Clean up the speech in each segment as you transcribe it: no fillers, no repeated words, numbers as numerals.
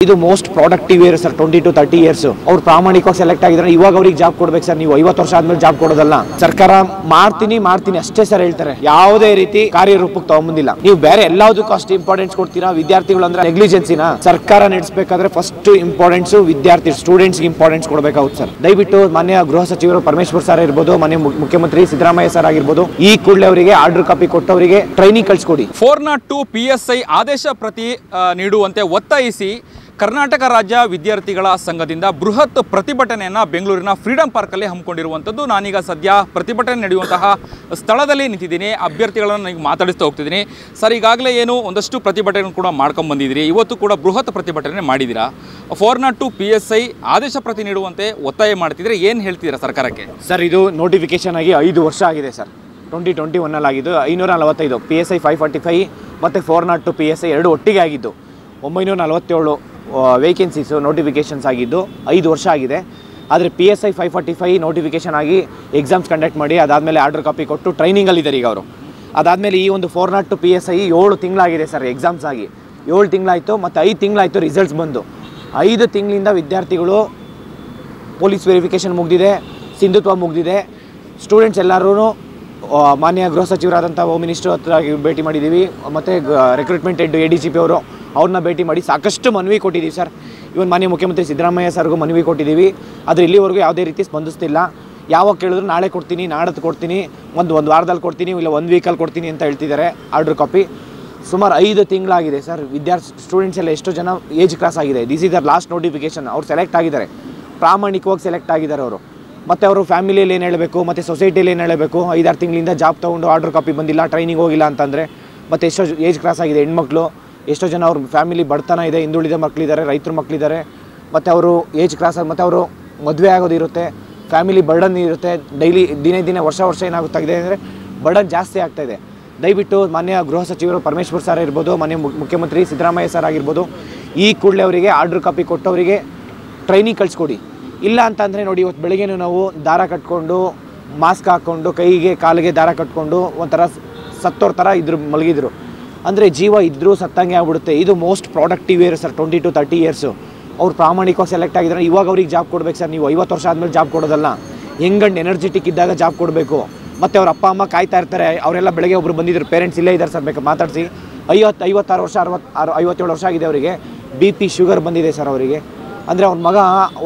ಇದು most productive year sir 20 to 30 years ಅವ್ರು ಪ್ರಾಮಾಣಿಕವಾಗಿ ಸೆಲೆಕ್ಟ್ ಆಗಿದ್ದಾರೆ. ಇವಾಗ ಅವ್ರಿಗೆ ಜಾಬ್ ಕೊಡ್ಬೇಕು ಸರ್. ನೀವು 50 ವರ್ಷ ಆದ್ಮೇಲೆ ಜಾಬ್ ಕೊಡೋದಲ್ಲ. ಸರ್ಕಾರ ಮಾಡ್ತೀನಿ ಅಷ್ಟೇ ಸರ್ ಹೇಳ್ತಾರೆ. ಯಾವುದೇ ರೀತಿ ಕಾರ್ಯರೂಪಕ್ಕೆ ತಗೊಂಬಂದಿಲ್ಲ. ನೀವು ಬೇರೆ ಎಲ್ಲದಕ್ಕೂ ಅಷ್ಟು ಇಂಪಾರ್ಟೆನ್ಸ್ ಕೊಡ್ತೀರಾ. ವಿದ್ಯಾರ್ಥಿಗಳು ಅಂದ್ರೆ ನೆಗ್ಲಿಜೆನ್ಸಿನ. ಸರ್ಕಾರ ನಡೆಸಬೇಕಾದ್ರೆ ಫಸ್ಟ್ ಇಂಪಾರ್ಟೆನ್ಸ್ ವಿದ್ಯಾರ್ಥಿ ಸ್ಟೂಡೆಂಟ್ಸ್ ಗೆ ಕೊಡಬೇಕಾಗುತ್ತೆ ಸರ್. ದಯವಿಟ್ಟು ಮಾನ್ಯ ಗೃಹ ಸಚಿವರು ಪರಮೇಶ್ವರ್ ಸರ್ ಇರ್ಬೋದು, ಮಾನ್ಯ ಮುಖ್ಯಮಂತ್ರಿ ಸಿದ್ದರಾಮಯ್ಯ ಸರ್ ಆಗಿರ್ಬೋದು, ಈ ಕೂಡಲೇ ಅವರಿಗೆ ಆರ್ಡರ್ ಕಾಪಿ ಕೊಟ್ಟವರಿಗೆ ಟ್ರೈನಿಂಗ್ ಕಳಿಸ್ಕೊಡಿ. 402 PSI ಆದೇಶ ಪ್ರತಿ ನೀಡುವಂತೆ ಒತ್ತಾಯಿಸಿ ಕರ್ನಾಟಕ ರಾಜ್ಯ ವಿದ್ಯಾರ್ಥಿಗಳ ಸಂಘದಿಂದ ಬೃಹತ್ ಪ್ರತಿಭಟನೆಯನ್ನು ಬೆಂಗಳೂರಿನ ಫ್ರೀಡಂ ಪಾರ್ಕಲ್ಲಿ ಹಮ್ಮಿಕೊಂಡಿರುವಂಥದ್ದು. ನಾನೀಗ ಸದ್ಯ ಪ್ರತಿಭಟನೆ ನಡೆಯುವಂತಹ ಸ್ಥಳದಲ್ಲಿ ನಿಂತಿದ್ದೀನಿ. ಅಭ್ಯರ್ಥಿಗಳನ್ನು ಈಗ ಮಾತಾಡಿಸ್ತಾ ಹೋಗ್ತಿದ್ದೀನಿ. ಸರ್, ಈಗಾಗಲೇ ಒಂದಷ್ಟು ಪ್ರತಿಭಟನೆ ಕೂಡ ಮಾಡ್ಕೊಂಡು ಬಂದಿದ್ದೀರಿ. ಇವತ್ತು ಕೂಡ ಬೃಹತ್ ಪ್ರತಿಭಟನೆ ಮಾಡಿದ್ದೀರಾ. 402 PSI ಆದೇಶ ಪ್ರತಿ ನೀಡುವಂತೆ ಒತ್ತಾಯ ಮಾಡ್ತಿದ್ರೆ ಏನು ಹೇಳ್ತಿದ್ದೀರಾ ಸರ್ಕಾರಕ್ಕೆ? ಸರ್, ಇದು ನೋಟಿಫಿಕೇಶನ್ ಆಗಿ 5 ವರ್ಷ ಆಗಿದೆ ಸರ್. 2021 ಆಗಿದ್ದು 545 PSI 545 ಮತ್ತು 402 PSI ಎರಡು ಒಟ್ಟಿಗೆ ಆಗಿದ್ದು 947 ವೇಕೆನ್ಸೀಸು ನೋಟಿಫಿಕೇಷನ್ಸ್ ಆಗಿದ್ದು 5 ವರ್ಷ ಆಗಿದೆ. ಆದರೆ PSI 545 ನೋಟಿಫಿಕೇಷನ್ ಆಗಿ ಎಕ್ಸಾಮ್ಸ್ ಕಂಡಕ್ಟ್ ಮಾಡಿ ಅದಾದಮೇಲೆ ಆರ್ಡರ್ ಕಾಪಿ ಕೊಟ್ಟು ಟ್ರೈನಿಂಗಲ್ಲಿದ್ದಾರೆ ಈಗ ಅವರು. ಅದಾದಮೇಲೆ ಈ ಒಂದು 402 PSI 7 ತಿಂಗಳಾಗಿದೆ ಸರ್ ಎಕ್ಸಾಮ್ಸ್ ಆಗಿ. 7 ತಿಂಗಳಾಯಿತು ಮತ್ತು 5 ತಿಂಗಳಾಯಿತು ರಿಸಲ್ಟ್ಸ್ ಬಂದು. 5 ತಿಂಗಳಿಂದ ವಿದ್ಯಾರ್ಥಿಗಳು ಪೊಲೀಸ್ ವೆರಿಫಿಕೇಷನ್ ಮುಗಿದಿದೆ, ಸಿಂಧುತ್ವ ಮುಗಿದಿದೆ. ಸ್ಟೂಡೆಂಟ್ಸ್ ಎಲ್ಲರೂ ಮಾನ್ಯ ಗೃಹ ಸಚಿವರಾದಂಥ ಹೋಮ್ ಮಿನಿಸ್ಟರ್ ಹತ್ರ ಭೇಟಿ ಮಾಡಿದ್ದೀವಿ. ಮತ್ತು ರಿಕ್ರೂಟ್ಮೆಂಟ್ ಹೆಡ್ ADGP ಅವರು ಅವ್ರನ್ನ ಭೇಟಿ ಮಾಡಿ ಸಾಕಷ್ಟು ಮನವಿ ಕೊಟ್ಟಿದ್ದೀವಿ ಸರ್. ಇವನ್ ಮಾನ್ಯ ಮುಖ್ಯಮಂತ್ರಿ ಸಿದ್ದರಾಮಯ್ಯ ಸರ್ಗೂ ಮನವಿ ಕೊಟ್ಟಿದ್ದೀವಿ. ಆದರೆ ಇಲ್ಲಿವರೆಗೂ ಯಾವುದೇ ರೀತಿ ಸ್ಪಂದಿಸ್ತಿಲ್ಲ. ಯಾವಾಗ ಕೇಳಿದ್ರು ನಾಳೆ ಕೊಡ್ತೀನಿ, ನಾಡದ್ದು ಕೊಡ್ತೀನಿ, ಒಂದು ವಾರದಲ್ಲಿ ಕೊಡ್ತೀನಿ, ಇಲ್ಲ 1 ವೀಕಲ್ಲಿ ಕೊಡ್ತೀನಿ ಅಂತ ಹೇಳ್ತಿದ್ದಾರೆ ಆರ್ಡರ್ ಕಾಪಿ. ಸುಮಾರು 5 ತಿಂಗಳಾಗಿದೆ ಸರ್. ಸ್ಟೂಡೆಂಟ್ಸ್ ಎಲ್ಲ ಎಷ್ಟೋ ಜನ ಏಜ್ ಕ್ರಾಸ್ ಆಗಿದೆ. This is the last notification. ಅವ್ರು ಸೆಲೆಕ್ಟ್ ಆಗಿದ್ದಾರೆ, ಪ್ರಾಮಾಣಿಕವಾಗಿ ಸೆಲೆಕ್ಟ್ ಆಗಿದ್ದಾರೆ ಅವರು. ಮತ್ತು ಅವರು ಫ್ಯಾಮಿಲಿಯಲ್ಲಿ ಏನು ಹೇಳಬೇಕು, ಮತ್ತು ಸೊಸೈಟಿಯಲ್ಲಿ ಏನು ಹೇಳಬೇಕು. 5-6 ತಿಂಗಳಿಂದ ಜಾಬ್ ತೊಗೊಂಡು ಆರ್ಡರ್ ಕಾಪಿ ಬಂದಿಲ್ಲ, ಟ್ರೈನಿಂಗ್ ಹೋಗಿಲ್ಲ ಅಂತಂದರೆ. ಮತ್ತು ಎಷ್ಟೋ ಏಜ್ ಕ್ರಾಸ್ ಆಗಿದೆ ಹೆಣ್ಮಕ್ಳು, ಎಷ್ಟೋ ಜನ ಅವ್ರ ಫ್ಯಾಮಿಲಿ ಬಡತನ ಇದೆ, ಹಿಂದುಳಿದ ಮಕ್ಕಳಿದ್ದಾರೆ, ರೈತರ ಮಕ್ಕಳಿದ್ದಾರೆ. ಮತ್ತು ಅವರು ಏಜ್ ಕ್ರಾಸ್ ಮತ್ತು ಅವರು ಮದುವೆ ಆಗೋದಿರುತ್ತೆ, ಫ್ಯಾಮಿಲಿ ಬರ್ಡನ್ ಇರುತ್ತೆ. ಡೈಲಿ ದಿನೇ ವರ್ಷ ಏನಾಗುತ್ತಾಗಿದೆ ಅಂದರೆ ಬರ್ಡನ್ ಜಾಸ್ತಿ ಆಗ್ತಾಯಿದೆ. ದಯವಿಟ್ಟು ಮಾನ್ಯ ಗೃಹ ಸಚಿವರು ಪರಮೇಶ್ವರ್ ಸರ್ ಇರ್ಬೋದು, ಮಾನ್ಯ ಮುಖ್ಯಮಂತ್ರಿ ಸಿದ್ದರಾಮಯ್ಯ ಸರ್ ಆಗಿರ್ಬೋದು, ಈ ಕೂಡಲೇ ಅವರಿಗೆ ಆರ್ಡರ್ ಕಾಪಿ ಕೊಟ್ಟವರಿಗೆ ಟ್ರೈನಿಂಗ್ ಕಳಿಸ್ಕೊಡಿ. ಇಲ್ಲ ಅಂತಂದರೆ ನೋಡಿ, ಇವತ್ತು ಬೆಳಗ್ಗೆನೂ ನಾವು ದಾರ ಕಟ್ಕೊಂಡು, ಮಾಸ್ಕ್ ಹಾಕ್ಕೊಂಡು, ಕೈಗೆ ಕಾಲಿಗೆ ದಾರ ಕಟ್ಕೊಂಡು ಒಂಥರ ಸತ್ತೋರ ಥರ ಮಲಗಿದ್ರು. ಅಂದರೆ ಜೀವ ಇದ್ದರೂ ಸತ್ತಂಗೆ ಆಗ್ಬಿಡುತ್ತೆ. ಇದು most productive year sir 20 to 30 years. ಅವ್ರು ಪ್ರಾಮಾಣಿಕವಾಗಿ ಸೆಲೆಕ್ಟ್ ಆಗಿದ್ದಾರೆ. ಇವಾಗ ಅವ್ರಿಗೆ ಜಾಬ್ ಕೊಡ್ಬೇಕು ಸರ್. ನೀವು 50 ವರ್ಷ ಆದಮೇಲೆ ಜಾಬ್ ಕೊಡೋದಲ್ಲ. ಹೆಂಗಂಡು ಎನರ್ಜೆಟಿಕ್ ಇದ್ದಾಗ ಜಾಬ್ ಕೊಡಬೇಕು. ಮತ್ತು ಅವ್ರ ಅಪ್ಪ ಅಮ್ಮ ಕಾಯ್ತಾ ಇರ್ತಾರೆ. ಅವರೆಲ್ಲ ಬೆಳಗ್ಗೆ ಒಬ್ಬರು ಬಂದಿದ್ರು, ಪೇರೆಂಟ್ಸ್ ಇಲ್ಲೇ ಇದ್ದಾರೆ ಸರ್, ಬೇಕು ಮಾತಾಡಿಸಿ. 56 ವರ್ಷ 57 ವರ್ಷ ಆಗಿದೆ ಅವರಿಗೆ. BP ಶುಗರ್ ಬಂದಿದೆ ಸರ್ ಅವರಿಗೆ. ಅಂದರೆ ಅವ್ರ ಮಗ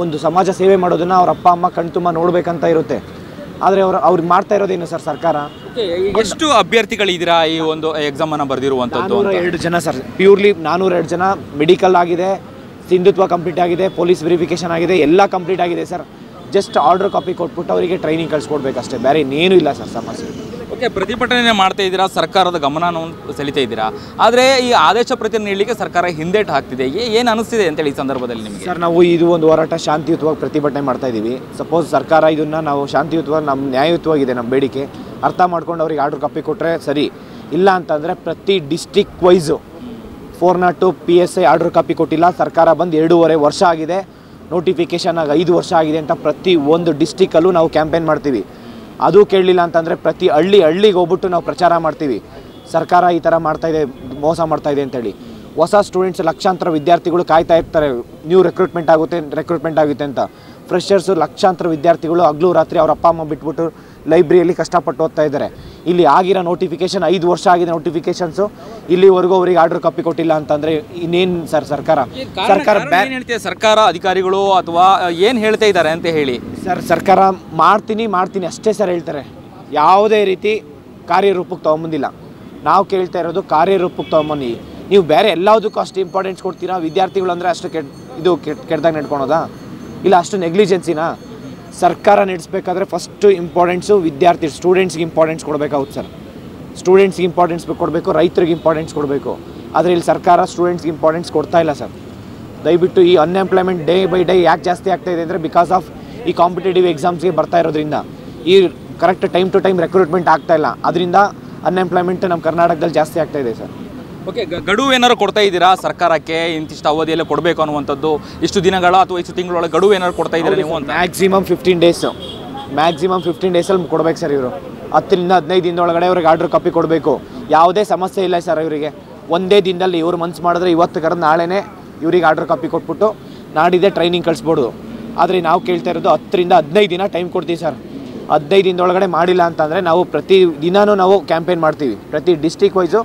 ಒಂದು ಸಮಾಜ ಸೇವೆ ಮಾಡೋದನ್ನು ಅವ್ರ ಅಪ್ಪ ಅಮ್ಮ ಕಣ್ ತುಂಬ ನೋಡಬೇಕಂತ ಇರುತ್ತೆ. ಆದರೆ ಅವ್ರಿಗೆ ಮಾಡ್ತಾ ಇರೋದೇನು ಸರ್ ಸರ್ಕಾರ? ಎಷ್ಟು ಅಭ್ಯರ್ಥಿಗಳಿದ್ದೀರಾ ಈ ಒಂದು ಎಕ್ಸಾಮನ್ನು ಬರೆದಿರುವಂಥದ್ದು? 402 ಜನ ಸರ್. ಪ್ಯೂರ್ಲಿ 402 ಜನ. ಮೆಡಿಕಲ್ ಆಗಿದೆ, ಸಿಂಧುತ್ವ ಕಂಪ್ಲೀಟ್ ಆಗಿದೆ, ಪೊಲೀಸ್ ವೆರಿಫಿಕೇಷನ್ ಆಗಿದೆ, ಎಲ್ಲ ಕಂಪ್ಲೀಟ್ ಆಗಿದೆ ಸರ್. ಜಸ್ಟ್ ಆರ್ಡರ್ ಕಾಪಿ ಕೊಟ್ಬಿಟ್ಟು ಅವರಿಗೆ ಟ್ರೈನಿಂಗ್ ಕಳಿಸ್ಕೊಡ್ಬೇಕಷ್ಟೇ, ಬೇರೆ ಇನ್ನೇನು ಇಲ್ಲ ಸರ್ ಸಮಸ್ಯೆ. ಓಕೆ, ಪ್ರತಿಭಟನೆ ಮಾಡ್ತಾ ಇದ್ದೀರಾ, ಸರ್ಕಾರದ ಗಮನವನ್ನು ಸೆಳೀತಾ ಇದ್ದೀರಾ. ಆದರೆ ಈ ಆದೇಶ ಪ್ರತಿ ನೀಡಲಿಕ್ಕೆ ಸರ್ಕಾರ ಹಿಂದೇಟು ಹಾಕ್ತಿದೆ. ಏನು ಅನಿಸ್ತಿದೆ ಅಂತೇಳಿ ಈ ಸಂದರ್ಭದಲ್ಲಿ ನಿಮಗೆ? ಸರ್, ನಾವು ಇದು ಒಂದು ಹೋರಾಟ ಶಾಂತಿಯುತವಾಗಿ ಪ್ರತಿಭಟನೆ ಮಾಡ್ತಾ ಇದ್ದೀವಿ. ಸಪೋಸ್ ಸರ್ಕಾರ ಇದನ್ನು ನಾವು ಶಾಂತಿಯುತವಾಗಿ, ನಮ್ಮ ನ್ಯಾಯಯುತವಾಗಿದೆ ನಮ್ಮ ಬೇಡಿಕೆ, ಅರ್ಥ ಮಾಡ್ಕೊಂಡು ಅವ್ರಿಗೆ ಆರ್ಡರ್ ಕಾಪಿ ಕೊಟ್ಟರೆ ಸರಿ. ಇಲ್ಲ ಅಂತಂದರೆ ಪ್ರತಿ district wise 402 PSI order copy ಕೊಟ್ಟಿಲ್ಲ. ಸರ್ಕಾರ ಬಂದು 2.5 ವರ್ಷ ಆಗಿದೆ. ನೋಟಿಫಿಕೇಷನ್ ಆಗಿ 5 ವರ್ಷ ಆಗಿದೆ ಅಂತ ಪ್ರತಿ ಒಂದು ಡಿಸ್ಟಿಕಲ್ಲೂ ನಾವು ಕ್ಯಾಂಪೇನ್ ಮಾಡ್ತೀವಿ. ಅದು ಕೇಳಲಿಲ್ಲ ಅಂತಂದರೆ ಪ್ರತಿ ಹಳ್ಳಿಗೆ ಹೋಗ್ಬಿಟ್ಟು ನಾವು ಪ್ರಚಾರ ಮಾಡ್ತೀವಿ. ಸರ್ಕಾರ ಈ ಥರ ಮಾಡ್ತಾಯಿದೆ, ಮೋಸ ಮಾಡ್ತಾಯಿದೆ ಅಂತೇಳಿ. ಹೊಸ ಸ್ಟೂಡೆಂಟ್ಸ್ ಲಕ್ಷಾಂತರ ವಿದ್ಯಾರ್ಥಿಗಳು ಕಾಯ್ತಾ ಇರ್ತಾರೆ, ನ್ಯೂ ರಿಕ್ರೂಟ್ಮೆಂಟ್ ಆಗುತ್ತೆ ಅಂತ. ಫ್ರೆಷರ್ಸು ಲಕ್ಷಾಂತರ ವಿದ್ಯಾರ್ಥಿಗಳು ಹಗಲು ರಾತ್ರಿ ಅವ್ರ ಅಪ್ಪ ಅಮ್ಮ ಬಿಟ್ಬಿಟ್ಟು ಲೈಬ್ರರಿಯಲ್ಲಿ ಕಷ್ಟಪಟ್ಟು ಓದ್ತಾ ಇದ್ದಾರೆ. ಇಲ್ಲಿ ಆಗಿರೋ ನೋಟಿಫಿಕೇಷನ್ 5 ವರ್ಷ ಆಗಿದೆ ನೋಟಿಫಿಕೇಷನ್ಸು. ಇಲ್ಲಿವರೆಗೂ ಅವ್ರಿಗೆ ಆರ್ಡರ್ ಕಾಪಿ ಕೊಟ್ಟಿಲ್ಲ ಅಂತಂದರೆ ಇನ್ನೇನು ಸರ್ ಸರ್ಕಾರ ಸರ್ಕಾರ ಅಧಿಕಾರಿಗಳು ಅಥವಾ ಏನು ಹೇಳ್ತಾ ಇದ್ದಾರೆ ಅಂತ ಹೇಳಿ? ಸರ್, ಸರ್ಕಾರ ಮಾಡ್ತೀನಿ ಅಷ್ಟೇ ಸರ್ ಹೇಳ್ತಾರೆ. ಯಾವುದೇ ರೀತಿ ಕಾರ್ಯರೂಪಕ್ಕೆ ತೊಗೊಂಬಂದಿಲ್ಲ. ನಾವು ಕೇಳ್ತಾ ಇರೋದು ಕಾರ್ಯರೂಪಕ್ಕೆ ತೊಗೊಂಬನ್ನಿ. ನೀವು ಬೇರೆ ಎಲ್ಲದಕ್ಕೂ ಅಷ್ಟು ಇಂಪಾರ್ಟೆನ್ಸ್ ಕೊಡ್ತೀರಾ. ವಿದ್ಯಾರ್ಥಿಗಳು ಅಂದರೆ ಅಷ್ಟು ಕೆಟ್ಟದಾಗ ನಡ್ಕೊಳೋದಾ, ಇಲ್ಲ ಅಷ್ಟು ನೆಗ್ಲಿಜೆನ್ಸಿನಾ? ಸರ್ಕಾರ ನಡೆಸಬೇಕಾದ್ರೆ ಫಸ್ಟು ಇಂಪಾರ್ಟೆನ್ಸು ವಿದ್ಯಾರ್ಥಿ ಸ್ಟೂಡೆಂಟ್ಸ್ಗೆ ಇಂಪಾರ್ಟೆನ್ಸ್ ಕೊಡಬೇಕಾಗುತ್ತೆ ಸರ್. ಸ್ಟೂಡೆಂಟ್ಸ್ಗೆ ಇಂಪಾರ್ಟೆನ್ಸ್ ಕೊಡಬೇಕು, ರೈತರಿಗೆ ಇಂಪಾರ್ಟೆನ್ಸ್ ಕೊಡಬೇಕು. ಆದರೆ ಇಲ್ಲಿ ಸರ್ಕಾರ ಸ್ಟೂಡೆಂಟ್ಸ್ಗೆ ಇಂಪಾರ್ಟೆನ್ಸ್ ಕೊಡ್ತಾ ಇಲ್ಲ ಸರ್. ದಯವಿಟ್ಟು ಈ ಅನ್ಎಂಪ್ಲಾಯ್ಮೆಂಟ್ ಡೇ ಬೈ ಡೇ ಯಾಕೆ ಜಾಸ್ತಿ ಆಗ್ತಾಯಿದೆ ಅಂದರೆ ಬಿಕಾಸ್ ಆಫ್ ಈ ಕಾಂಪಿಟೇಟಿವ್ ಎಕ್ಸಾಮ್ಸ್ಗೆ ಬರ್ತಾ ಇರೋದ್ರಿಂದ. ಈ correct time to time recruitment ಆಗ್ತಾಯಿಲ್ಲ. ಅದರಿಂದ ಅನ್ಎಂಪ್ಲಾಯ್ಮೆಂಟ್ ನಮ್ಮ ಕರ್ನಾಟಕದಲ್ಲಿ ಜಾಸ್ತಿ ಆಗ್ತಾಯಿದೆ ಸರ್. ಓಕೆ, ಗಡುವು ಏನಾದ್ರು ಕೊಡ್ತಾ ಇದ್ದೀರಾ ಸರ್ಕಾರಕ್ಕೆ? ಇಂತಿಷ್ಟು ಅವಧಿಯಲ್ಲಿ ಕೊಡಬೇಕು ಅನ್ನುವಂಥದ್ದು, ಇಷ್ಟು ದಿನಗಳ ಅಥವಾ ಇಷ್ಟು ತಿಂಗಳೊಳಗೆ ಗಡುವು ಏನಾದ್ರು ಕೊಡ್ತಾ ಇದ್ದೀರಾ ನೀವು ಅಂತ? Maximum 15 days. ಮ್ಯಾಕ್ಸಿಮಮ್ 15 ಡೇಸಲ್ಲಿ ಕೊಡ್ಬೇಕು ಸರ್ ಇವರು. 10 ರಿಂದ 15 ದಿನದೊಳಗಡೆ ಅವ್ರಿಗೆ ಆರ್ಡರ್ ಕಾಪಿ ಕೊಡಬೇಕು. ಯಾವುದೇ ಸಮಸ್ಯೆ ಇಲ್ಲ ಸರ್ ಇವರಿಗೆ. ಒಂದೇ ದಿನದಲ್ಲಿ ಇವರು ಮನ್ಸು ಮಾಡಿದ್ರೆ ಇವತ್ತು ಕರೆದು ನಾಳೆನೇ ಇವ್ರಿಗೆ ಆರ್ಡರ್ ಕಾಪಿ ಕೊಟ್ಬಿಟ್ಟು ನಾಡಿದ್ದೇ ಟ್ರೈನಿಂಗ್ ಕಳಿಸ್ಬೋದು. ಆದರೆ ನಾವು ಕೇಳ್ತಾ ಇರೋದು 10 ರಿಂದ 15 ದಿನ ಟೈಮ್ ಕೊಡ್ತೀವಿ ಸರ್. 15 ದಿನದೊಳಗಡೆ ಮಾಡಿಲ್ಲ ಅಂತಂದರೆ ನಾವು ಪ್ರತಿ ದಿನಾನೂ ನಾವು ಕ್ಯಾಂಪೇನ್ ಮಾಡ್ತೀವಿ. ಪ್ರತಿ ಡಿಸ್ಟಿಕ್ ವೈಸು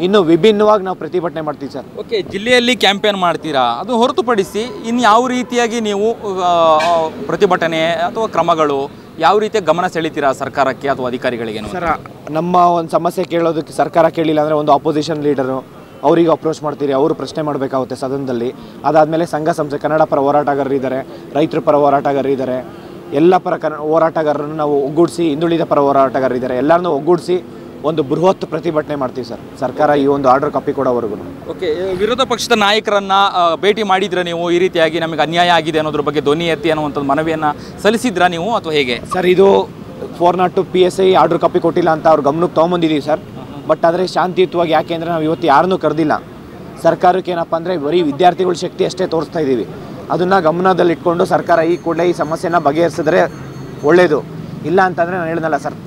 ಇನ್ನೂ ವಿಭಿನ್ನವಾಗಿ ನಾವು ಪ್ರತಿಭಟನೆ ಮಾಡ್ತೀವಿ ಸರ್. ಓಕೆ, ಜಿಲ್ಲೆಯಲ್ಲಿ ಕ್ಯಾಂಪೇನ್ ಮಾಡ್ತೀರಾ, ಅದು ಹೊರತುಪಡಿಸಿ ಇನ್ನು ಯಾವ ರೀತಿಯಾಗಿ ನೀವು ಪ್ರತಿಭಟನೆ ಅಥವಾ ಕ್ರಮಗಳು ಯಾವ ರೀತಿಯ ಗಮನ ಸೆಳೀತೀರಾ ಸರ್ಕಾರಕ್ಕೆ ಅಥವಾ ಅಧಿಕಾರಿಗಳಿಗೆ? ಸರ್, ನಮ್ಮ ಒಂದು ಸಮಸ್ಯೆ ಕೇಳೋದಕ್ಕೆ ಸರ್ಕಾರ ಕೇಳಿಲ್ಲ ಅಂದರೆ ಒಂದು ಆಪೋಸಿಷನ್ ಲೀಡರು ಅವರಿಗೆ ಅಪ್ರೋಚ್ ಮಾಡ್ತೀರಿ, ಅವರು ಪ್ರಶ್ನೆ ಮಾಡಬೇಕಾಗುತ್ತೆ ಸದನದಲ್ಲಿ. ಅದಾದಮೇಲೆ ಸಂಘ ಸಂಸ್ಥೆ, ಕನ್ನಡ ಪರ ಹೋರಾಟಗಾರರು ಇದ್ದಾರೆ, ರೈತರ ಪರ ಹೋರಾಟಗಾರರು ಇದ್ದಾರೆ, ಎಲ್ಲ ಪರ ಹೋರಾಟಗಾರರನ್ನು ನಾವು ಒಗ್ಗೂಡಿಸಿ, ಹಿಂದುಳಿದ ಪರ ಹೋರಾಟಗಾರರು ಇದ್ದಾರೆ, ಎಲ್ಲರನ್ನೂ ಒಗ್ಗೂಡಿಸಿ ಒಂದು ಬೃಹತ್ ಪ್ರತಿಭಟನೆ ಮಾಡ್ತೀವಿ ಸರ್, ಸರ್ಕಾರ ಈ ಒಂದು ಆರ್ಡರ್ ಕಾಪಿ ಕೊಡೋವರೆಗೂ. ಓಕೆ, ವಿರೋಧ ಪಕ್ಷದ ನಾಯಕರನ್ನ ಭೇಟಿ ಮಾಡಿದ್ರೆ ನೀವು ಈ ರೀತಿಯಾಗಿ ನಮಗೆ ಅನ್ಯಾಯ ಆಗಿದೆ ಅನ್ನೋದ್ರ ಬಗ್ಗೆ ಧ್ವನಿ ಎತ್ತಿ ಅನ್ನುವಂಥದ್ದು ಮನವಿಯನ್ನು ಸಲ್ಲಿಸಿದ್ರಾ ನೀವು ಅಥವಾ ಹೇಗೆ? ಸರ್, ಇದು 402 PSI ಆರ್ಡರ್ ಕಾಪಿ ಕೊಟ್ಟಿಲ್ಲ ಅಂತ ಅವ್ರ ಗಮನಕ್ಕೆ ತೊಗೊಂಬಂದಿದ್ದೀವಿ ಸರ್. ಬಟ್ ಆದರೆ ಶಾಂತಿಯುತವಾಗಿ, ಯಾಕೆ ಅಂದರೆ ನಾವು ಇವತ್ತು ಯಾರನ್ನೂ ಕರೆದಿಲ್ಲ. ಸರ್ಕಾರಕ್ಕೆ ಏನಪ್ಪ ಅಂದರೆ ಬರೀ ವಿದ್ಯಾರ್ಥಿಗಳ ಶಕ್ತಿ ಅಷ್ಟೇ ತೋರಿಸ್ತಾ ಇದ್ದೀವಿ. ಅದನ್ನು ಗಮನದಲ್ಲಿಟ್ಕೊಂಡು ಸರ್ಕಾರ ಈ ಕೂಡಲೇ ಈ ಸಮಸ್ಯೆನ ಬಗೆಹರಿಸಿದ್ರೆ ಒಳ್ಳೆಯದು. ಇಲ್ಲ ಅಂತಂದರೆ ನಾನು ಹೇಳಿದ್ನಲ್ಲ ಸರ್,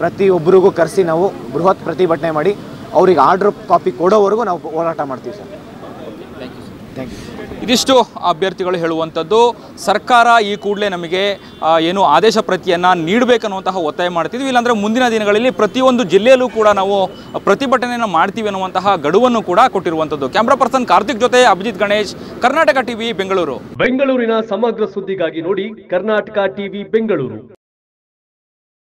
ಪ್ರತಿಯೊಬ್ಬರಿಗೂ ಕರೆಸಿ ನಾವು ಬೃಹತ್ ಪ್ರತಿಭಟನೆ ಮಾಡಿ ಅವ್ರಿಗೆ ಆರ್ಡರ್ ಕಾಪಿ ಕೊಡೋವರೆಗೂ ನಾವು ಹೋರಾಟ ಮಾಡ್ತೀವಿ ಸರ್. Thank you. ಇದಿಷ್ಟು ಅಭ್ಯರ್ಥಿಗಳು ಹೇಳುವಂಥದ್ದು. ಸರ್ಕಾರ ಈ ಕೂಡಲೇ ನಮಗೆ ಏನು ಆದೇಶ ಪ್ರತಿಯನ್ನು ನೀಡಬೇಕನ್ನುವಂತಹ ಒತ್ತಾಯ ಮಾಡ್ತಿದ್ವಿ. ಇಲ್ಲಾಂದರೆ ಮುಂದಿನ ದಿನಗಳಲ್ಲಿ ಪ್ರತಿಯೊಂದು ಜಿಲ್ಲೆಯಲ್ಲೂ ಕೂಡ ನಾವು ಪ್ರತಿಭಟನೆಯನ್ನು ಮಾಡ್ತೀವಿ ಅನ್ನುವಂತಹ ಗಡುವನ್ನು ಕೂಡ ಕೊಟ್ಟಿರುವಂಥದ್ದು. ಕ್ಯಾಮ್ರಾ ಪರ್ಸನ್ ಕಾರ್ತಿಕ್ ಜೊತೆ ಅಭಿಜಿತ್ ಗಣೇಶ್, ಕರ್ನಾಟಕ ಟಿವಿ, ಬೆಂಗಳೂರು. ಬೆಂಗಳೂರಿನ ಸಮಗ್ರ ಸುದ್ದಿಗಾಗಿ ನೋಡಿ ಕರ್ನಾಟಕ ಟಿವಿ ಬೆಂಗಳೂರು.